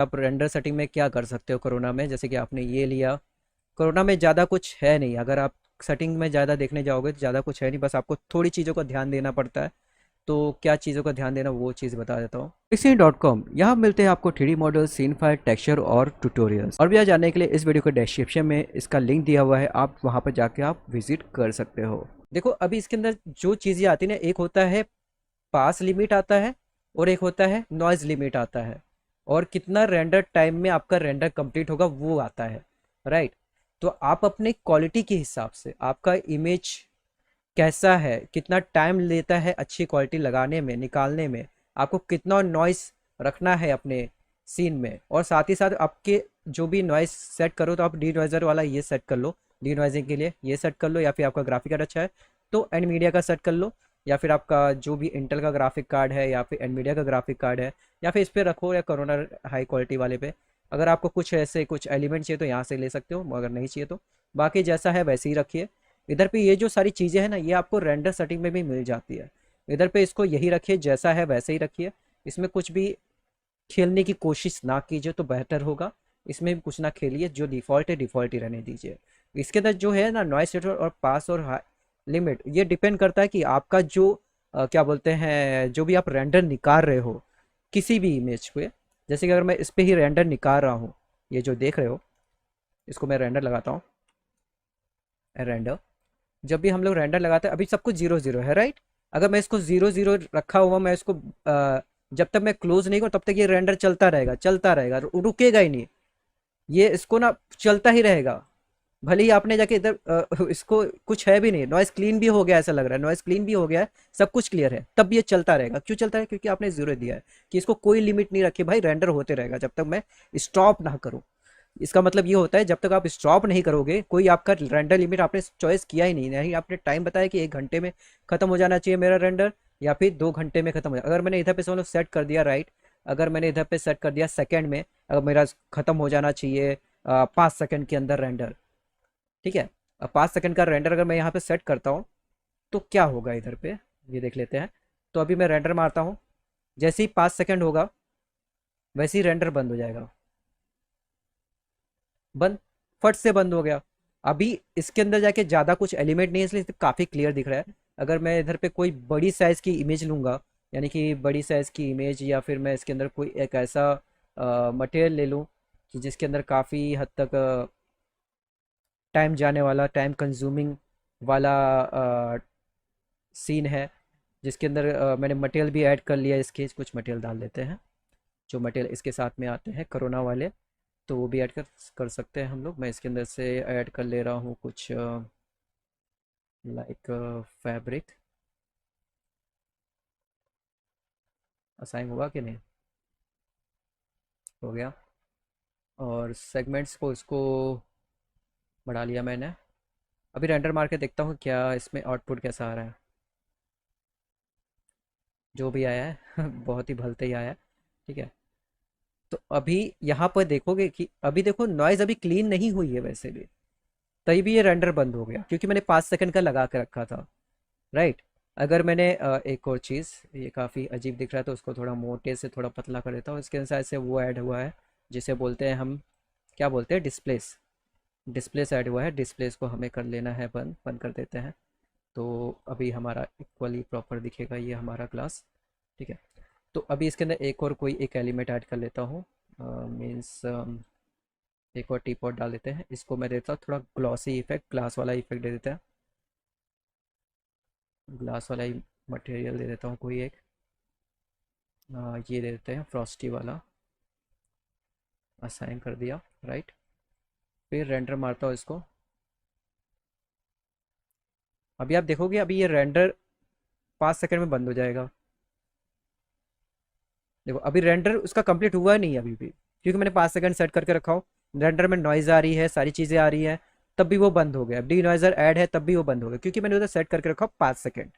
आप render setting में क्या कर सकते हो कोरोना में, जैसे कि आपने ये लिया। कोरोना में ज़्यादा कुछ है नहीं, अगर आप सेटिंग में ज़्यादा देखने जाओगे तो ज़्यादा कुछ है नहीं, बस आपको थोड़ी चीज़ों का ध्यान देना पड़ता है। तो क्या चीज़ों का ध्यान देना वो चीज़ बता देता हूँ। Pixie.com, यहाँ मिलते हैं आपको 3D model, scene file, texture और ट्यूटोरियल्स। और भी जानने के लिए इस वीडियो के डिस्क्रिप्शन में इसका लिंक दिया हुआ है, आप वहाँ पर जाके आप विजिट कर सकते हो। देखो अभी इसके अंदर जो चीज़ें आती हैं ना, एक होता है पास लिमिट आता है और एक होता है नॉइज़ लिमिट आता है, और कितना रेंडर टाइम में आपका रेंडर कंप्लीट होगा वो आता है, राइट। तो आप अपने क्वालिटी के हिसाब से आपका इमेज कैसा है, कितना टाइम लेता है अच्छी क्वालिटी लगाने में, निकालने में, आपको कितना नॉइस रखना है अपने सीन में, और साथ ही साथ आपके जो भी नॉइस सेट करो तो आप डी नॉइज़र वाला ये सेट कर लो, डी नॉइजिंग के लिए ये सेट कर लो, या फिर आपका ग्राफिक कार्ड अच्छा है तो एनमीडिया का सेट कर लो, या फिर आपका जो भी इंटेल का ग्राफिक कार्ड है या फिर एनमीडिया का ग्राफिक कार्ड है, या फिर इस पर रखो या कोरोना हाई क्वालिटी वाले पे। अगर आपको कुछ ऐसे कुछ एलिमेंट चाहिए तो यहाँ से ले सकते हो, अगर नहीं चाहिए तो बाकी जैसा है वैसे ही रखिए। इधर पे ये जो सारी चीज़ें हैं ना, ये आपको रेंडर सेटिंग में भी मिल जाती है। इधर पे इसको यही रखिए, जैसा है वैसे ही रखिए, इसमें कुछ भी खेलने की कोशिश ना कीजिए तो बेहतर होगा। इसमें भी कुछ ना खेलिए, जो डिफ़ॉल्ट है डिफ़ॉल्ट ही रहने दीजिए। इसके अंदर जो है ना नॉइस थ्रेशोल्ड और पास और लिमिट, ये डिपेंड करता है कि आपका जो क्या बोलते हैं, जो भी आप रेंडर निकाल रहे हो किसी भी इमेज पे। जैसे कि अगर मैं इस पे ही रेंडर निकाल रहा हूँ, ये जो देख रहे हो, इसको मैं रेंडर लगाता हूँ। रेंडर, जब भी हम लोग रेंडर लगाते हैं अभी सब कुछ जीरो जीरो है, राइट। अगर मैं इसको जीरो जीरो रखा हुआ, मैं इसको जब तक मैं क्लोज नहीं करूँ तब तक ये रेंडर चलता रहेगा चलता रहेगा, रुकेगा ही नहीं। ये इसको ना चलता ही रहेगा, भले ही आपने जाके इधर इसको कुछ है भी नहीं, नॉइस क्लीन भी हो गया, ऐसा लग रहा है नॉइस क्लीन भी हो गया है, सब कुछ क्लियर है, तब भी ये चलता रहेगा। क्यों चलता है? क्योंकि आपने जीरो दिया है कि इसको कोई लिमिट नहीं रखी भाई, रेंडर होते रहेगा जब तक मैं स्टॉप ना करूँ। इसका मतलब ये होता है जब तक आप स्टॉप नहीं करोगे, कोई आपका रेंडर लिमिट आपने चॉइस किया ही नहीं, नहीं आपने टाइम बताया कि 1 घंटे में खत्म हो जाना चाहिए मेरा रेंडर, या फिर 2 घंटे में खत्म हो जाए। अगर मैंने इधर पे समझ लो सेट कर दिया, राइट, अगर मैंने इधर पे सेट कर दिया सेकंड में, अगर मेरा खत्म हो जाना चाहिए 5 सेकंड के अंदर रेंडर, ठीक है। अब 5 सेकंड का रेंडर अगर मैं यहाँ पे सेट करता हूँ तो क्या होगा इधर पे, ये देख लेते हैं। तो अभी मैं रेंडर मारता हूँ, जैसे ही 5 सेकंड होगा वैसे ही रेंडर बंद हो जाएगा, बंद, फट से बंद हो गया। अभी इसके अंदर जाके ज़्यादा कुछ एलिमेंट नहीं है, इसलिए काफ़ी क्लियर दिख रहा है। अगर मैं इधर पे कोई बड़ी साइज़ की इमेज लूँगा, यानी कि बड़ी साइज़ की इमेज, या फिर मैं इसके अंदर कोई एक ऐसा मटेरियल ले लूँ कि जिसके अंदर काफ़ी हद तक टाइम जाने वाला, टाइम कंज्यूमिंग वाला सीन है, जिसके अंदर मैंने मटेरियल भी ऐड कर लिया, इसके कुछ मटेरियल डाल देते हैं जो मटेरियल इसके साथ में आते हैं कोरोना वाले, तो वो भी ऐड कर कर सकते हैं हम लोग। मैं इसके अंदर से ऐड कर ले रहा हूँ कुछ लाइक फैब्रिक। असाइन हुआ कि नहीं? हो गया। और सेगमेंट्स को इसको बढ़ा लिया मैंने। अभी रेंडर मार के देखता हूँ क्या इसमें आउटपुट कैसा आ रहा है। जो भी आया है बहुत ही भलते ही आया है, ठीक है। तो अभी यहाँ पर देखोगे कि अभी देखो नॉइज़ अभी क्लीन नहीं हुई है वैसे भी, तभी भी ये रेंडर बंद हो गया क्योंकि मैंने 5 सेकंड का लगा के रखा था, राइट। अगर मैंने एक और चीज़, ये काफ़ी अजीब दिख रहा है तो उसको थोड़ा मोटे से थोड़ा पतला कर देता हूँ। इसके साथ से वो ऐड हुआ है जिसे बोलते हैं हम, क्या बोलते हैं, डिस्प्लेस। डिस्प्लेस ऐड हुआ है, डिस्प्लेस को हमें कर लेना है बंद, बंद कर देते हैं। तो अभी हमारा इक्वली प्रॉपर दिखेगा ये हमारा क्लास, ठीक है। तो अभी इसके अंदर एक और कोई एक एलिमेंट ऐड कर लेता हूँ, मीन्स एक और टी पॉट डाल देते हैं। इसको मैं देता हूँ थोड़ा ग्लॉसी इफेक्ट, ग्लास वाला इफेक्ट दे देते हैं। ग्लास वाला ही मटेरियल दे देता हूँ कोई एक, ये दे देते हैं फ्रॉस्टी वाला। असाइन कर दिया, राइट। फिर रेंडर मारता हूँ इसको। अभी आप देखोगे अभी ये रेंडर 5 सेकंड में बंद हो जाएगा। देखो अभी रेंडर उसका कंप्लीट हुआ नहीं है अभी भी, क्योंकि मैंने 5 सेकंड सेट करके रखा हूँ। रेंडर में नॉइज़ आ रही है, सारी चीज़ें आ रही हैं, तब भी वो बंद हो गया। डी नॉइज़र ऐड है तब भी वो बंद हो गया, क्योंकि मैंने उधर सेट करके रखा 5 सेकंड,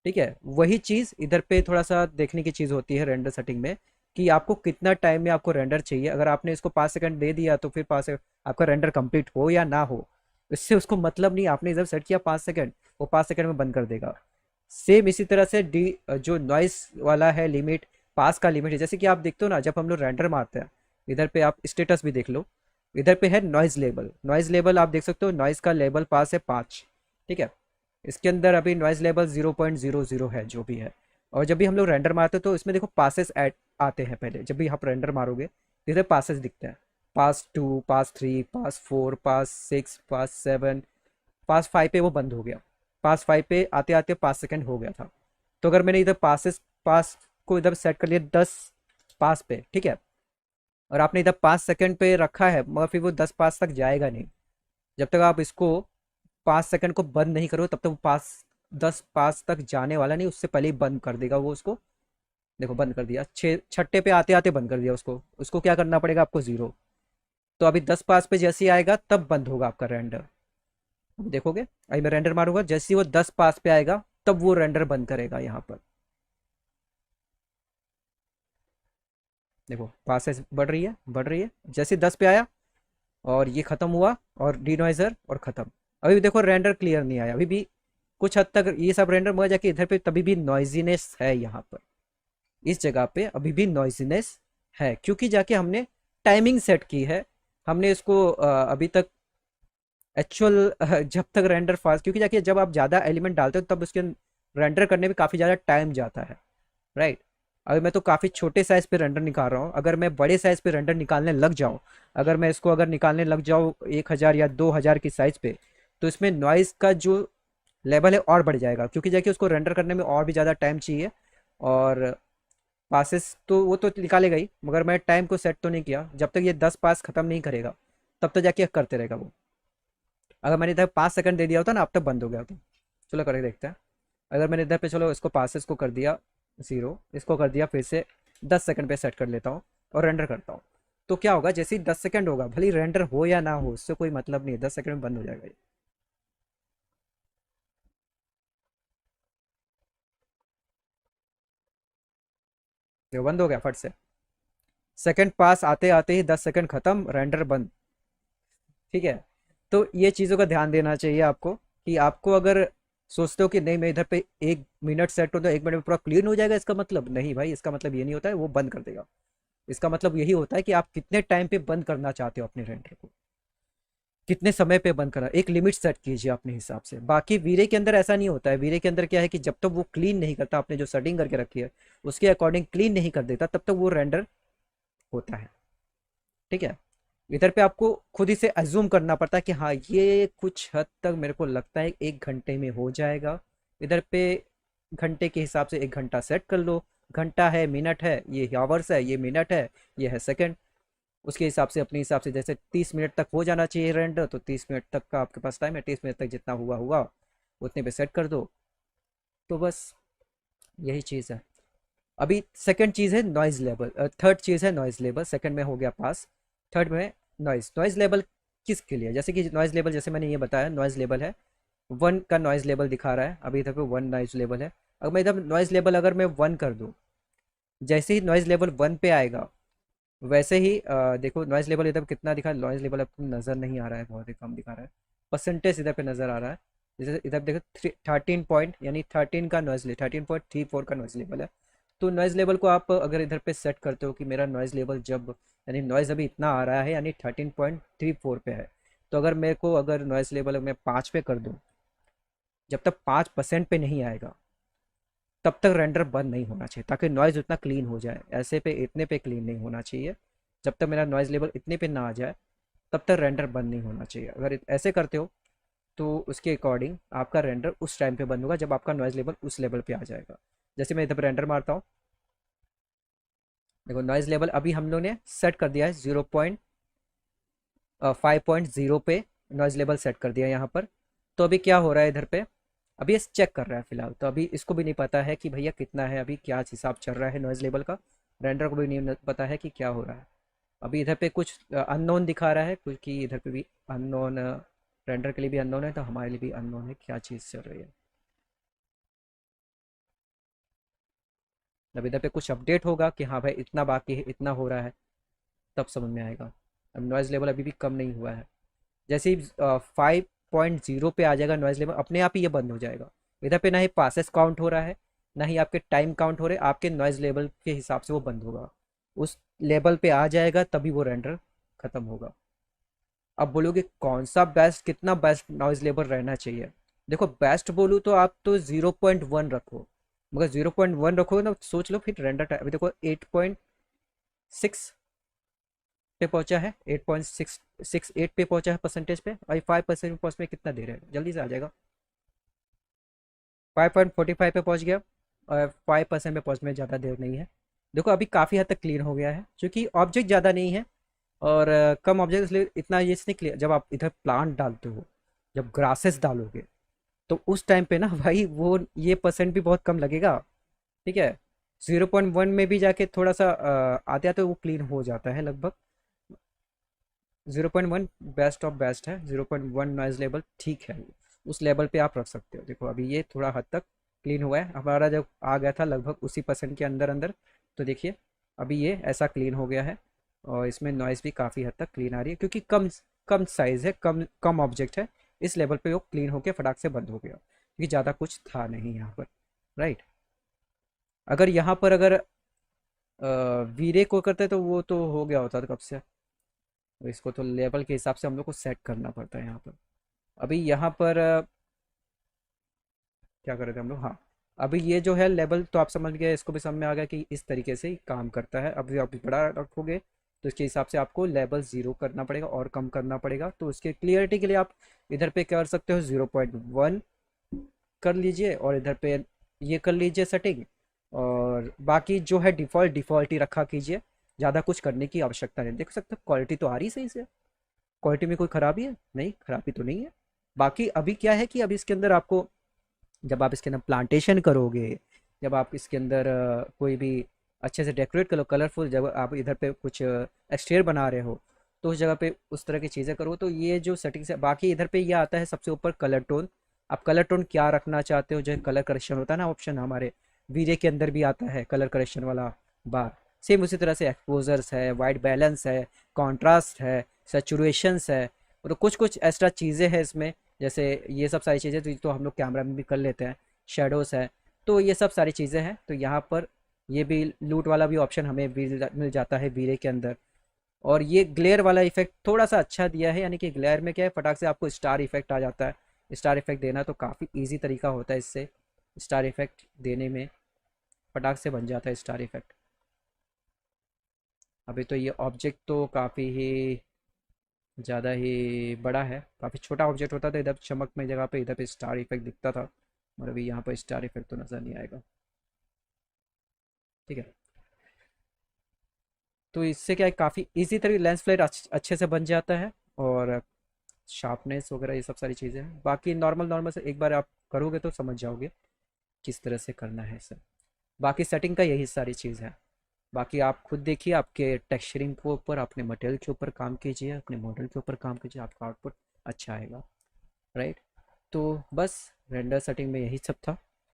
ठीक है। वही चीज़ इधर पे थोड़ा सा देखने की चीज़ होती है रेंडर सेटिंग में, कि आपको कितना टाइम में आपको रेंडर चाहिए। अगर आपने इसको 5 सेकंड दे दिया तो फिर 5 आपका रेंडर कंप्लीट हो या ना हो, इससे उसको मतलब नहीं। आपने इधर सेट किया 5 सेकंड, वो 5 सेकंड में बंद कर देगा। सेम इसी तरह से डी जो नॉइस वाला है लिमिट, पास का लिमिट है। जैसे कि आप देखते हो ना, जब हम लोग रेंडर मारते हैं इधर पे आप स्टेटस भी देख लो। इधर पे है नॉइज़ लेवल, नॉइज़ लेवल आप देख सकते हो, नॉइज़ का लेवल पास है 5। ठीक है, इसके अंदर अभी नॉइज़ लेवल 0.00 है जो भी है। और जब भी हम लोग रेंडर मारते हैं तो इसमें देखो पासेस ऐड आते हैं पहले, जब भी आप रेंडर मारोगे तो इधर पासेस दिखते हैं, पास 2, पास 3, पास 4, पास 6, पास 7, पास 5 पे वो बंद हो गया। पास 5 पे आते आते 5 सेकंड हो गया था। तो अगर मैंने इधर पास को इधर सेट कर लिया 10 पास पे, ठीक है, और आपने इधर 5 सेकंड पे रखा है, मगर फिर वो 10 पास तक जाएगा नहीं। जब तक आप इसको 5 सेकंड को बंद नहीं करो तब तक वो 10 पास तक जाने वाला नहीं, उससे पहले ही बंद कर देगा वो उसको। देखो बंद कर दिया, छठे पे आते आते बंद कर दिया उसको। उसको क्या करना पड़ेगा आपको, 0। तो अभी 10 पास पे जैसे ही आएगा तब बंद होगा आपका रेंडर। देखोगे अभी मैं रेंडर मारूंगा, जैसे ही वो 10 पास पे आएगा तब वो रेंडर बंद करेगा यहाँ पर। देखो पासेस बढ़ रही है, जैसे 10 पे आया और ये खत्म हुआ, और डिनॉइजर और खत्म। अभी भी देखो रेंडर क्लियर नहीं आया, अभी भी कुछ हद तक ये सब रेंडर मर जाके इधर पे तभी भी नॉइजीनेस है यहाँ पर। इस जगह पे अभी भी नॉइजीनेस है, क्योंकि जाके हमने टाइमिंग सेट की है। हमने इसको अभी तक एक्चुअल जब तक रेंडर फास्ट, क्योंकि जाके जब आप ज़्यादा एलिमेंट डालते हो तब उसके रेंडर करने में काफ़ी ज़्यादा टाइम जाता है, राइट। अभी मैं तो काफ़ी छोटे साइज़ पे रेंडर निकाल रहा हूँ, अगर मैं बड़े साइज़ पे रेंडर निकालने लग जाऊँ, अगर मैं इसको अगर निकालने लग जाऊँ 1,000 या 2,000 की साइज़ पे, तो इसमें नॉइज़ का जो लेवल है और बढ़ जाएगा, क्योंकि जाके उसको रेंडर करने में और भी ज़्यादा टाइम चाहिए। और पासेस तो वो तो निकालेगा ही, मगर मैं टाइम को सेट तो नहीं किया, जब तक ये 10 पास ख़त्म नहीं करेगा तब तक जाके करते रहेगा वो। अगर मैंने इधर 5 सेकंड दे दिया होता ना, अब तक बंद हो गया होता। चलो करके देखते हैं। अगर मैंने इधर पे चलो इसको पासेस को कर दिया 0, इसको कर दिया फिर से 10 सेकंड पे सेट कर लेता हूँ और रेंडर करता हूँ, तो क्या होगा, जैसे ही 10 सेकंड होगा, भले ही रेंडर हो या ना हो उससे कोई मतलब नहीं है, 10 सेकंड में बंद हो जाएगा ये। देखो बंद हो गया फट से। सेकंड पास आते आते ही 10 सेकंड खत्म, रेंडर बंद। ठीक है, तो ये चीज़ों का ध्यान देना चाहिए आपको, कि आपको अगर सोचते हो कि नहीं मैं इधर पे 1 मिनट सेट हो तो 1 मिनट में पूरा क्लीन हो जाएगा, इसका मतलब नहीं भाई, इसका मतलब ये नहीं होता है वो बंद कर देगा। इसका मतलब यही होता है कि आप कितने टाइम पे बंद करना चाहते हो अपने रेंडर को, कितने समय पे बंद करना, एक लिमिट सेट कीजिए अपने हिसाब से। बाकी वीरे के अंदर ऐसा नहीं होता है, वीरे के अंदर क्या है कि जब तक वो क्लीन नहीं करता, आपने जो सेटिंग करके रखी है उसके अकॉर्डिंग क्लीन नहीं कर देता, तब तक वो रेंडर होता है। ठीक है, इधर पे आपको खुद ही से अज्यूम करना पड़ता है कि हाँ ये कुछ हद तक मेरे को लगता है 1 घंटे में हो जाएगा। इधर पे घंटे के हिसाब से 1 घंटा सेट कर लो, घंटा है, मिनट है, ये आवर्स है, ये मिनट है, ये है सेकंड। उसके हिसाब से अपने हिसाब से, जैसे 30 मिनट तक हो जाना चाहिए रेंडर, तो 30 मिनट तक का आपके पास टाइम है, 30 मिनट तक जितना हुआ हुआ उतने पे सेट कर दो। तो बस यही चीज़ है। अभी सेकंड चीज़ है नॉइज़ लेवल, थर्ड चीज़ है नॉइज़ लेवल। सेकंड में हो गया पास, थर्ड में नॉइज़ लेवल किसके लिए, जैसे कि नॉइज़ लेवल जैसे मैंने ये बताया, नॉइज़ लेवल है 1 का नॉइज़ लेवल दिखा रहा है, अभी इधर पे 1 नॉइज़ लेवल है। अगर मैं इधर नॉइज़ लेवल अगर मैं 1 कर दूँ, जैसे ही नॉइज़ लेवल 1 पे आएगा, वैसे ही देखो नॉइज़ लेवल इधर कितना दिखा, नॉइज़ लेवल अब तो नज़र नहीं आ रहा है, बहुत ही कम दिखा रहा है। परसेंटेज इधर पे नज़र आ रहा है, जैसे इधर देखो 13 पॉइंट, यानी 13 का नॉइज़ ले 13.34 का नॉइज़ लेवल है। तो नॉइज़ लेवल को आप अगर इधर पे सेट करते हो कि मेरा नॉइज़ लेवल जब, यानी नॉइज़ अभी इतना आ रहा है, यानी 13.34 पे है, तो अगर मेरे को अगर नॉइज़ लेवल मैं 5 पे कर दूँ, जब तक 5% पे नहीं आएगा तब तक रेंडर बंद नहीं होना चाहिए, ताकि नॉइज़ उतना क्लीन हो जाए। ऐसे पे इतने पे क्लीन नहीं होना चाहिए, जब तक मेरा नॉइज़ लेवल इतने पे ना आ जाए तब तक रेंडर बंद नहीं होना चाहिए। अगर ऐसे करते हो तो उसके अकॉर्डिंग आपका रेंडर उस टाइम पे बंद होगा जब आपका नॉइज़ लेवल उस लेवल पे आ जाएगा। जैसे मैं इधर पे रेंडर मारता हूँ, देखो नॉइज़ लेवल अभी हम लोग ने सेट कर दिया है 5.0 पे नॉइज़ लेवल सेट कर दिया है यहाँ पर। तो अभी क्या हो रहा है इधर पे, अभी ये चेक कर रहा है फिलहाल, तो अभी इसको भी नहीं पता है कि भैया कितना है, अभी क्या हिसाब चल रहा है नॉइज़ लेवल का। रेंडर को भी नहीं पता है कि क्या हो रहा है। अभी इधर पे कुछ अननोन दिखा रहा है, क्योंकि इधर पे भी अननोन, रेंडर के लिए भी अननोन है तो हमारे लिए भी अननोन है क्या चीज़ चल रही है। अब इधर पे कुछ अपडेट होगा कि हाँ भाई इतना बाकी है, इतना हो रहा है, तब समझ में आएगा। अब नॉइज़ लेवल अभी भी कम नहीं हुआ है, जैसे ही 5.0 पे आ जाएगा नॉइज़ लेवल, अपने आप ही ये बंद हो जाएगा। इधर पे ना ही पासेस काउंट हो रहा है, ना ही आपके टाइम काउंट हो रहे, आपके नॉइज़ लेवल के हिसाब से वो बंद होगा। उस लेवल पे आ जाएगा तभी वो रेंडर ख़त्म होगा। अब बोलोगे कौन सा बेस्ट, कितना बेस्ट नॉइज़ लेवल रहना चाहिए? देखो बेस्ट बोलूँ तो आप तो 0.1 रखो, मगर 0.1 रखोगे ना, सोच लो फिर रेंडर टाइम। अभी देखो 8.6 पे पहुंचा है, 8.668 पे पहुंचा है परसेंटेज पे, और 5% पहुंच में कितना देर है, जल्दी से आ जाएगा। 5.45 पे पहुंच गया, और 5% पे पहुंच में ज़्यादा देर नहीं है। देखो अभी काफ़ी हद तक क्लीन हो गया है, क्योंकि ऑब्जेक्ट ज़्यादा नहीं है, और कम ऑब्जेक्ट, इसलिए इतना ये नहीं क्लियर। जब आप इधर प्लांट डालते हो, जब ग्रासेस डालोगे, तो उस टाइम पे ना भाई वो ये परसेंट भी बहुत कम लगेगा। ठीक है, 0.1 में भी जाके थोड़ा सा आते आते वो क्लीन हो जाता है लगभग। 0.1 बेस्ट ऑफ बेस्ट है, 0.1 नॉइज लेवल ठीक है, उस लेवल पे आप रख सकते हो। देखो अभी ये थोड़ा हद तक क्लीन हुआ है, हमारा जब आ गया था लगभग उसी परसेंट के अंदर अंदर, तो देखिए अभी ये ऐसा क्लीन हो गया है, और इसमें नॉइज़ भी काफ़ी हद तक क्लीन आ रही है, क्योंकि कम कम साइज़ है, कम कम ऑब्जेक्ट है, इस लेवल पे वो क्लीन होकर फटाक से बंद हो गया, क्योंकि ज़्यादा कुछ था नहीं यहाँ पर। राइट। अगर यहाँ पर अगर वीरे को करते तो वो तो हो गया होता था कब से। तो इसको तो लेवल के हिसाब से हम लोग को सेट करना पड़ता है यहाँ पर। अभी यहाँ पर क्या कर रहे थे हम लोग, हाँ। अभी ये जो है लेवल तो आप समझ गए, इसको भी समझ में आ गया कि इस तरीके से ही काम करता है। अभी आप बड़ा रखोगे तो इसके हिसाब से आपको लेवल ज़ीरो करना पड़ेगा और कम करना पड़ेगा। तो उसके क्लियरिटी के लिए आप इधर पे कर सकते हो 0.1 कर लीजिए, और इधर पे ये कर लीजिए सेटिंग, और बाकी जो है डिफ़ॉल्ट डिफ़ॉल्ट ही रखा कीजिए। ज़्यादा कुछ करने की आवश्यकता नहीं। देख सकते हो क्वालिटी तो आ रही सही से, क्वालिटी में कोई ख़राबी है नहीं, ख़राबी तो नहीं है। बाकी अभी क्या है कि अभी इसके अंदर आपको, जब आप इसके अंदर प्लांटेशन करोगे, जब आप इसके अंदर कोई भी अच्छे से डेकोरेट करो, कलरफुल, जब आप इधर पे कुछ एक्सटीरियर बना रहे हो, तो उस जगह पे उस तरह की चीज़ें करो, तो ये जो सेटिंग्स है। बाकी इधर पे ये आता है सबसे ऊपर कलर टोन। आप कलर टोन क्या रखना चाहते हो, जो कलर करेक्शन होता है ना ऑप्शन, हमारे वीरे के अंदर भी आता है कलर करेक्शन वाला बार। सेम उसी तरह से एक्सपोजर्स है, वाइट बैलेंस है, कॉन्ट्रास्ट है, सेचुरेशंस है, और कुछ कुछ एक्स्ट्रा चीज़ें हैं इसमें। जैसे ये सब सारी चीज़ें तो हम लोग कैमरा में भी कर लेते हैं। शेडोज़ है, तो ये सब सारी चीज़ें हैं। तो यहाँ पर ये भी लूट वाला भी ऑप्शन हमें मिल जाता है वीरे के अंदर। और ये ग्लेयर वाला इफेक्ट थोड़ा सा अच्छा दिया है, यानी कि ग्लेयर में क्या है, फटाक से आपको स्टार इफेक्ट आ जाता है। स्टार इफेक्ट देना तो काफ़ी इजी तरीका होता है इससे, स्टार इफेक्ट देने में फटाक से बन जाता है स्टार इफेक्ट। अभी तो ये ऑब्जेक्ट तो काफ़ी ही ज़्यादा ही बड़ा है, काफ़ी छोटा ऑब्जेक्ट होता था इधर चमक में जगह पे, इधर पे स्टार इफेक्ट दिखता था, और अभी यहाँ पर स्टार इफेक्ट तो नज़र नहीं आएगा। ठीक है, तो इससे क्या है, काफ़ी इजी तरीके लेंस फ्लेयर अच्छे से बन जाता है, और शार्पनेस वगैरह ये सब सारी चीज़ें हैं। बाकी नॉर्मल नॉर्मल से एक बार आप करोगे तो समझ जाओगे किस तरह से करना है सर। बाकी सेटिंग का यही सारी चीज़ है। बाकी आप खुद देखिए, आपके टेक्सचरिंग के ऊपर, अपने मटेरियल के ऊपर काम कीजिए, अपने मॉडल के ऊपर काम कीजिए, आपका आउटपुट अच्छा आएगा। राइट। तो बस रेंडर सेटिंग में यही सब था।